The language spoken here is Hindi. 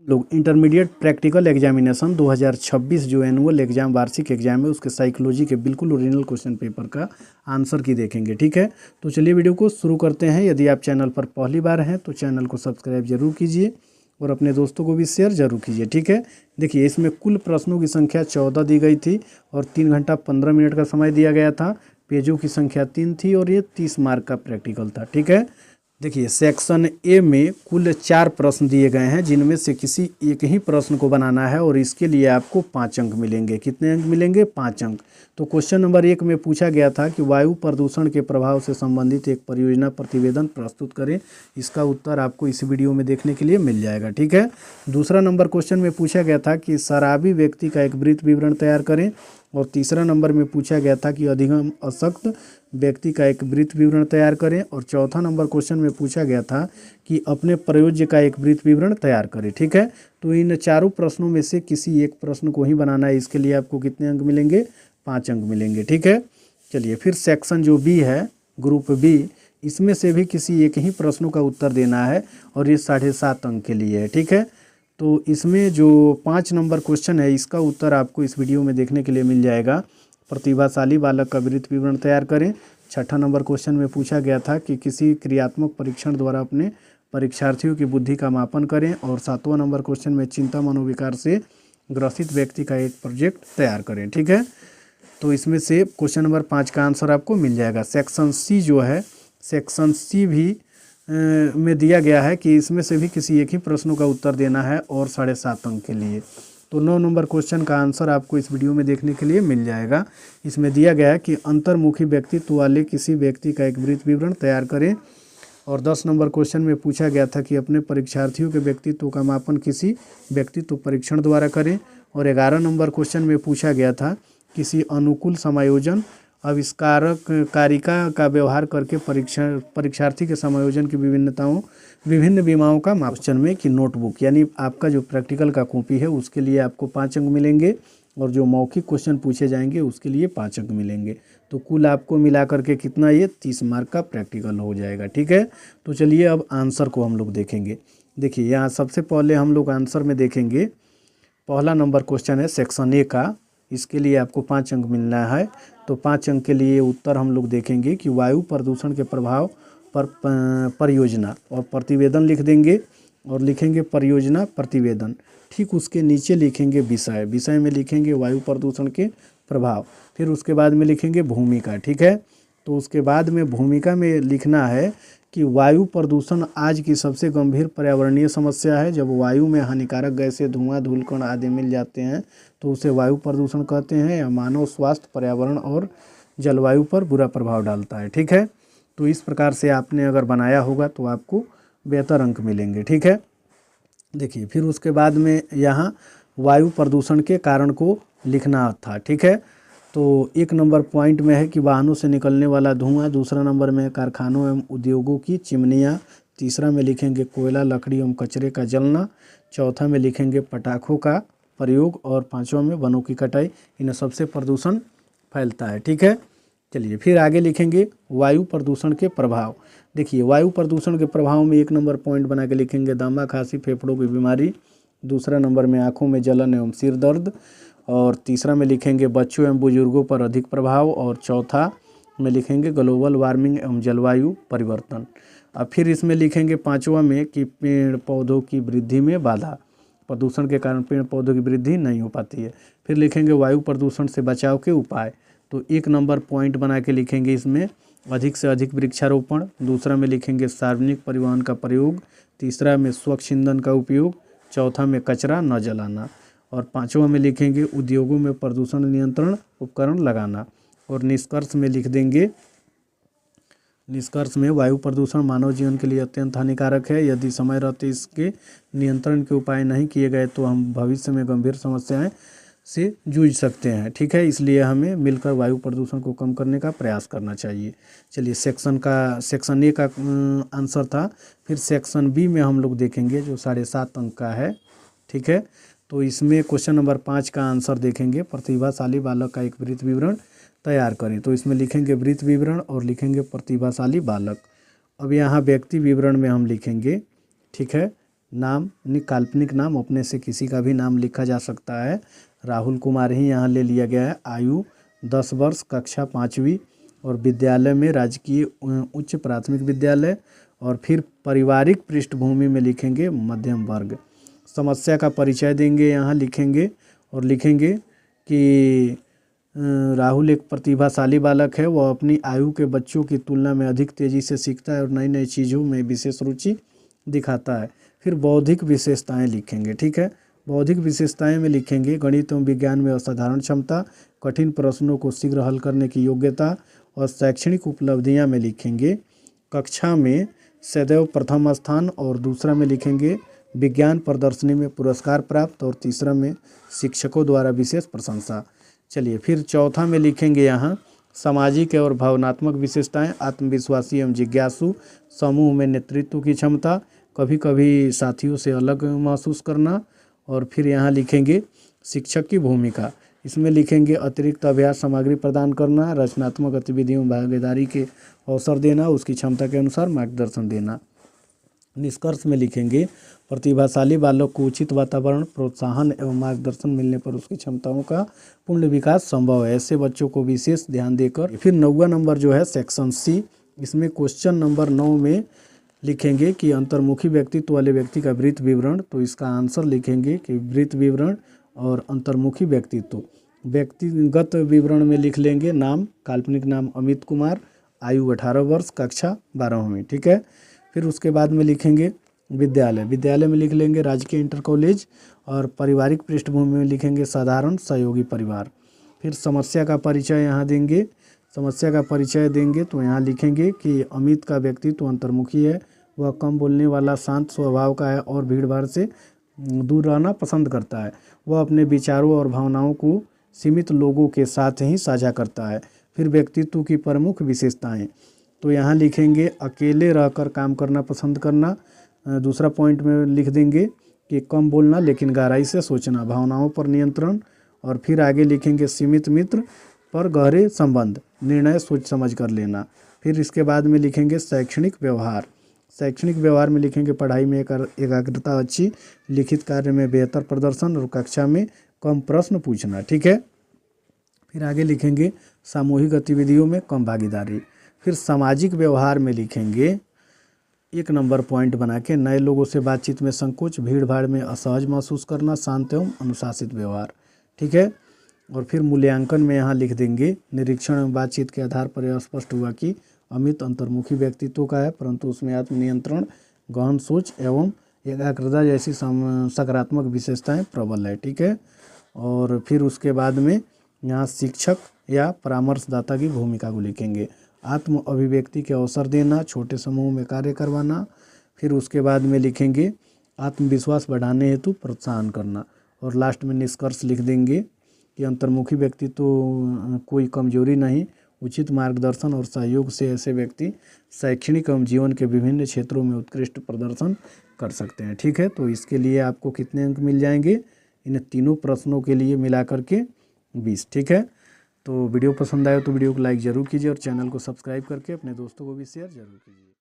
लोग इंटरमीडिएट प्रैक्टिकल एग्जामिनेशन 2026 जो एनुअल एग्जाम वार्षिक एग्जाम है उसके साइकोलॉजी के बिल्कुल ओरिजिनल क्वेश्चन पेपर का आंसर की देखेंगे। ठीक है, तो चलिए वीडियो को शुरू करते हैं। यदि आप चैनल पर पहली बार हैं तो चैनल को सब्सक्राइब जरूर कीजिए और अपने दोस्तों को भी शेयर जरूर कीजिए। ठीक है, देखिए इसमें कुल प्रश्नों की संख्या 14 दी गई थी और 3 घंटा 15 मिनट का समय दिया गया था। पेजों की संख्या 3 थी और ये 30 मार्क का प्रैक्टिकल था। ठीक है, देखिए सेक्शन ए में कुल 4 प्रश्न दिए गए हैं जिनमें से किसी एक ही प्रश्न को बनाना है और इसके लिए आपको 5 अंक मिलेंगे। कितने अंक मिलेंगे? 5 अंक। तो क्वेश्चन नंबर 1 में पूछा गया था कि वायु प्रदूषण के प्रभाव से संबंधित एक परियोजना प्रतिवेदन प्रस्तुत करें। इसका उत्तर आपको इस वीडियो में देखने के लिए मिल जाएगा। ठीक है, दूसरा नंबर क्वेश्चन में पूछा गया था कि शराबी व्यक्ति का एक वृत्त विवरण तैयार करें और तीसरा नंबर में पूछा गया था कि अधिगम अशक्त व्यक्ति का एक वृत्त विवरण तैयार करें और चौथा नंबर क्वेश्चन में पूछा गया था कि अपने प्रयोज्य का एक वृत्त विवरण तैयार करें। ठीक है, तो इन चारों प्रश्नों में से किसी एक प्रश्न को ही बनाना है। इसके लिए आपको कितने अंक मिलेंगे? 5 अंक मिलेंगे। ठीक है, चलिए फिर सेक्शन जो बी है, ग्रुप बी, इसमें से भी किसी एक ही प्रश्नों का उत्तर देना है और ये 7.5 अंक के लिए है। ठीक है, तो इसमें जो 5 नंबर क्वेश्चन है इसका उत्तर आपको इस वीडियो में देखने के लिए मिल जाएगा। प्रतिभाशाली बालक का वृत्त विवरण तैयार करें। छठा नंबर क्वेश्चन में पूछा गया था कि किसी क्रियात्मक परीक्षण द्वारा अपने परीक्षार्थियों की बुद्धि का मापन करें और 7वां नंबर क्वेश्चन में चिंता मनोविकार से ग्रसित व्यक्ति का एक प्रोजेक्ट तैयार करें। ठीक है, तो इसमें से क्वेश्चन नंबर 5 का आंसर आपको मिल जाएगा। सेक्शन सी जो है, सेक्शन सी भी में दिया गया है कि इसमें से भी किसी एक ही प्रश्नों का उत्तर देना है और 7.5 अंक के लिए। तो 9 नंबर क्वेश्चन का आंसर आपको इस वीडियो में देखने के लिए मिल जाएगा। इसमें दिया गया है कि अंतर्मुखी व्यक्तित्व वाले किसी व्यक्ति का एक वृत्त विवरण तैयार करें और 10 नंबर क्वेश्चन में पूछा गया था कि अपने परीक्षार्थियों के व्यक्तित्व का मापन किसी व्यक्तित्व परीक्षण द्वारा करें और 11 नंबर क्वेश्चन में पूछा गया था किसी अनुकूल समायोजन आविष्कारक कारिका का व्यवहार करके परीक्षार्थी के समायोजन की विभिन्न विमाओं का क्वेश्चन में कि नोटबुक यानी आपका जो प्रैक्टिकल का कॉपी है उसके लिए आपको 5 अंक मिलेंगे और जो मौखिक क्वेश्चन पूछे जाएंगे उसके लिए 5 अंक मिलेंगे। तो कुल आपको मिला करके कितना, ये 30 मार्क का प्रैक्टिकल हो जाएगा। ठीक है, तो चलिए अब आंसर को हम लोग देखेंगे। देखिए यहाँ सबसे पहले हम लोग आंसर में देखेंगे, पहला नंबर क्वेश्चन है सेक्शन ए का, इसके लिए आपको 5 अंक मिलना है। तो 5 अंक के लिए उत्तर हम लोग देखेंगे कि वायु प्रदूषण के प्रभाव पर परियोजना और प्रतिवेदन लिख देंगे और लिखेंगे परियोजना प्रतिवेदन। ठीक उसके नीचे लिखेंगे विषय, विषय में लिखेंगे वायु प्रदूषण के प्रभाव। फिर उसके बाद में लिखेंगे भूमिका। ठीक है, तो उसके बाद में भूमिका में लिखना है कि वायु प्रदूषण आज की सबसे गंभीर पर्यावरणीय समस्या है। जब वायु में हानिकारक गैसें, धुआं, धूलकण आदि मिल जाते हैं तो उसे वायु प्रदूषण कहते हैं। यह मानव स्वास्थ्य, पर्यावरण और जलवायु पर बुरा प्रभाव डालता है। ठीक है, तो इस प्रकार से आपने अगर बनाया होगा तो आपको बेहतर अंक मिलेंगे। ठीक है, देखिए फिर उसके बाद में यहाँ वायु प्रदूषण के कारण को लिखना था। ठीक है, तो 1 नंबर पॉइंट में है कि वाहनों से निकलने वाला धुआं, दूसरा नंबर में कारखानों एवं उद्योगों की चिमनियाँ, तीसरा में लिखेंगे कोयला, लकड़ी एवं कचरे का जलना, चौथा में लिखेंगे पटाखों का प्रयोग और 5वां में वनों की कटाई। इन सबसे प्रदूषण फैलता है। ठीक है, चलिए फिर आगे लिखेंगे वायु प्रदूषण के प्रभाव। देखिए वायु प्रदूषण के प्रभाव में 1 नंबर पॉइंट बना के लिखेंगे दमा, खांसी, फेफड़ों की बीमारी, दूसरा नंबर में आँखों में जलन एवं सिर दर्द और तीसरा में लिखेंगे बच्चों एवं बुजुर्गों पर अधिक प्रभाव और चौथा में लिखेंगे ग्लोबल वार्मिंग एवं जलवायु परिवर्तन। अब फिर इसमें लिखेंगे 5वां में कि पेड़ पौधों की वृद्धि में बाधा, प्रदूषण के कारण पेड़ पौधों की वृद्धि नहीं हो पाती है। फिर लिखेंगे वायु प्रदूषण से बचाव के उपाय। तो 1 नंबर पॉइंट बना के लिखेंगे इसमें अधिक से अधिक वृक्षारोपण, दूसरा में लिखेंगे सार्वजनिक परिवहन का प्रयोग, तीसरा में स्वच्छ ईंधन का उपयोग, चौथा में कचरा न जलाना और 5वां में लिखेंगे उद्योगों में प्रदूषण नियंत्रण उपकरण लगाना। और निष्कर्ष में लिख देंगे, निष्कर्ष में वायु प्रदूषण मानव जीवन के लिए अत्यंत हानिकारक है। यदि समय रहते इसके नियंत्रण के उपाय नहीं किए गए तो हम भविष्य में गंभीर समस्याएं से जूझ सकते हैं। ठीक है, इसलिए हमें मिलकर वायु प्रदूषण को कम करने का प्रयास करना चाहिए। चलिए सेक्शन ए का आंसर था। फिर सेक्शन बी में हम लोग देखेंगे जो 7.5 अंक का है। ठीक है, तो इसमें क्वेश्चन नंबर 5 का आंसर देखेंगे प्रतिभाशाली बालक का एक वृत्त विवरण तैयार करें। तो इसमें लिखेंगे वृत्त विवरण और लिखेंगे प्रतिभाशाली बालक। अब यहाँ व्यक्ति विवरण में हम लिखेंगे, ठीक है, नाम यानी काल्पनिक नाम, अपने से किसी का भी नाम लिखा जा सकता है। राहुल कुमार ही यहाँ ले लिया गया है। आयु 10 वर्ष, कक्षा 5वीं और विद्यालय में राजकीय उच्च प्राथमिक विद्यालय। और फिर पारिवारिक पृष्ठभूमि में लिखेंगे मध्यम वर्ग। समस्या का परिचय देंगे, यहाँ लिखेंगे और लिखेंगे कि राहुल एक प्रतिभाशाली बालक है। वह अपनी आयु के बच्चों की तुलना में अधिक तेज़ी से सीखता है और नई नई चीज़ों में विशेष रुचि दिखाता है। फिर बौद्धिक विशेषताएं लिखेंगे, ठीक है। बौद्धिक विशेषताएं में लिखेंगे गणित एवं विज्ञान में असाधारण क्षमता, कठिन प्रश्नों को शीघ्र हल करने की योग्यता। और शैक्षणिक उपलब्धियां में लिखेंगे कक्षा में सदैव प्रथम स्थान, और दूसरा में लिखेंगे विज्ञान प्रदर्शनी में पुरस्कार प्राप्त, और तीसरा में शिक्षकों द्वारा विशेष प्रशंसा। चलिए फिर चौथा में लिखेंगे यहाँ सामाजिक और भावनात्मक विशेषताएं, आत्मविश्वासी एवं जिज्ञासु, समूह में नेतृत्व की क्षमता, कभी कभी साथियों से अलग महसूस करना। और फिर यहाँ लिखेंगे शिक्षक की भूमिका, इसमें लिखेंगे अतिरिक्त अभ्यास सामग्री प्रदान करना, रचनात्मक गतिविधियों में भागीदारी के अवसर देना, उसकी क्षमता के अनुसार मार्गदर्शन देना। निष्कर्ष में लिखेंगे प्रतिभाशाली बालक को उचित वातावरण, प्रोत्साहन एवं मार्गदर्शन मिलने पर उसकी क्षमताओं का पूर्ण विकास संभव है। ऐसे बच्चों को विशेष ध्यान देकर। फिर 9वां नंबर जो है सेक्शन सी, इसमें क्वेश्चन नंबर 9 में लिखेंगे कि अंतर्मुखी व्यक्तित्व वाले व्यक्ति का वृत्त विवरण। तो इसका आंसर लिखेंगे कि वृत्त विवरण और अंतर्मुखी व्यक्तित्व। व्यक्तिगत विवरण में लिख लेंगे नाम, काल्पनिक नाम अमित कुमार, आयु 18 वर्ष, कक्षा 12वीं, ठीक है। फिर उसके बाद में लिखेंगे विद्यालय, विद्यालय में लिख लेंगे राजकीय इंटर कॉलेज। और पारिवारिक पृष्ठभूमि में लिखेंगे साधारण सहयोगी परिवार। फिर समस्या का परिचय यहाँ देंगे, समस्या का परिचय देंगे तो यहाँ लिखेंगे कि अमित का व्यक्तित्व अंतर्मुखी है, वह कम बोलने वाला, शांत स्वभाव का है और भीड़ भाड़ से दूर रहना पसंद करता है। वह अपने विचारों और भावनाओं को सीमित लोगों के साथ ही साझा करता है। फिर व्यक्तित्व की प्रमुख विशेषताएं, तो यहाँ लिखेंगे अकेले रहकर काम करना पसंद करना। दूसरा पॉइंट में लिख देंगे कि कम बोलना लेकिन गहराई से सोचना, भावनाओं पर नियंत्रण। और फिर आगे लिखेंगे सीमित मित्र पर गहरे संबंध, निर्णय सोच समझ कर लेना। फिर इसके बाद में लिखेंगे शैक्षणिक व्यवहार, शैक्षणिक व्यवहार में लिखेंगे पढ़ाई में एकाग्रता अच्छी, लिखित कार्य में बेहतर प्रदर्शन और कक्षा में कम प्रश्न पूछना, ठीक है। फिर आगे लिखेंगे सामूहिक गतिविधियों में कम भागीदारी। फिर सामाजिक व्यवहार में लिखेंगे 1 नंबर पॉइंट बना के नए लोगों से बातचीत में संकोच, भीड़ भाड़ में असहज महसूस करना, शांत एवं अनुशासित व्यवहार, ठीक है। और फिर मूल्यांकन में यहाँ लिख देंगे निरीक्षण एवं बातचीत के आधार पर यह स्पष्ट हुआ कि अमित अंतर्मुखी व्यक्तित्व का है, परंतु उसमें आत्मनियंत्रण, गहन सोच एवं एकाग्रता जैसी सकारात्मक विशेषताएं प्रबल है, ठीक है। और फिर उसके बाद में यहाँ शिक्षक या परामर्शदाता की भूमिका को लिखेंगे। आत्म अभिव्यक्ति के अवसर देना, छोटे समूह में कार्य करवाना। फिर उसके बाद में लिखेंगे आत्मविश्वास बढ़ाने हेतु प्रोत्साहन करना। और लास्ट में निष्कर्ष लिख देंगे कि अंतर्मुखी व्यक्तित्व तो कोई कमजोरी नहीं, उचित मार्गदर्शन और सहयोग से ऐसे व्यक्ति शैक्षणिक एवं जीवन के विभिन्न क्षेत्रों में उत्कृष्ट प्रदर्शन कर सकते हैं, ठीक है। तो इसके लिए आपको कितने अंक मिल जाएंगे इन तीनों प्रश्नों के लिए मिला करके 20, ठीक है। तो वीडियो पसंद आए तो वीडियो को लाइक ज़रूर कीजिए और चैनल को सब्सक्राइब करके अपने दोस्तों को भी शेयर ज़रूर कीजिए।